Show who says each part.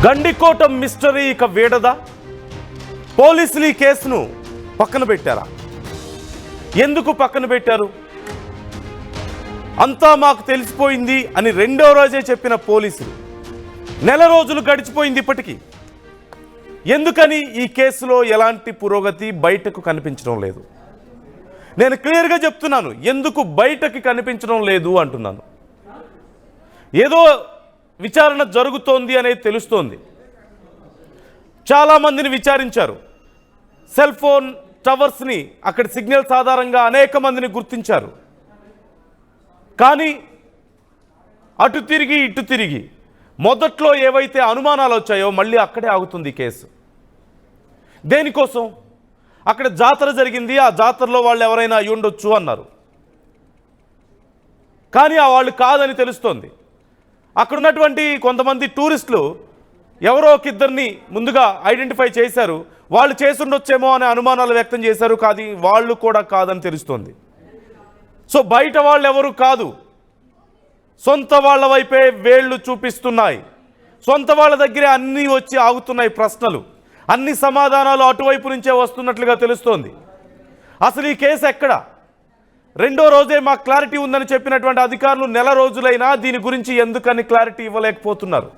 Speaker 1: Gandikota mystery ఇక వీడదా? పోలీసులు ఈ కేసును పక్కన పెట్టారా? ఎందుకు పక్కన పెట్టారు? అంతా మాకు తెలిసిపోయింది అని రెండో రోజే చెప్పిన పోలీసులు నెల రోజులు గడిచిపోయింది ఇప్పటికీ. ఎందుకని ఈ కేసులో ఎలాంటి పురోగతి బయటకు కనిపించడం లేదు? నేను క్లియర్గా చెప్తున్నాను, ఎందుకు బయటకి కనిపించడం లేదు అంటున్నాను. ఏదో విచారణ జరుగుతోంది అనేది తెలుస్తోంది. చాలామందిని విచారించారు. సెల్ ఫోన్ టవర్స్ని అక్కడ సిగ్నల్స్ ఆధారంగా అనేక మందిని గుర్తించారు. కానీ అటు తిరిగి ఇటు తిరిగి మొదట్లో ఏవైతే అనుమానాలు వచ్చాయో మళ్ళీ అక్కడే ఆగుతుంది కేసు. దేనికోసం? అక్కడ జాతర జరిగింది, ఆ జాతరలో వాళ్ళు ఎవరైనా అయి ఉండొచ్చు అన్నారు. కానీ ఆ వాళ్ళు కాదని తెలుస్తోంది. అక్కడ ఉన్నటువంటి కొంతమంది టూరిస్టులు ఎవరో ఒకిద్దరిని ముందుగా ఐడెంటిఫై చేశారు. వాళ్ళు చేసుండొచ్చేమో అనే అనుమానాలు వ్యక్తం చేశారు. కానీ వాళ్ళు కూడా కాదని తెలుస్తోంది. సో బయట వాళ్ళు ఎవరు కాదు, సొంత వాళ్ళ వైపే వేళ్ళు చూపిస్తున్నాయి. సొంత వాళ్ళ దగ్గరే అన్నీ వచ్చి ఆగుతున్నాయి ప్రశ్నలు. అన్ని సమాధానాలు అటువైపు నుంచే వస్తున్నట్లుగా తెలుస్తోంది. అసలు ఈ కేసు ఎక్కడ? రెండో రోజే మాకు క్లారిటీ ఉందని చెప్పినటువంటి అధికారులు నెల రోజులైనా దీని గురించి ఎందుకని క్లారిటీ ఇవ్వలేకపోతున్నారు?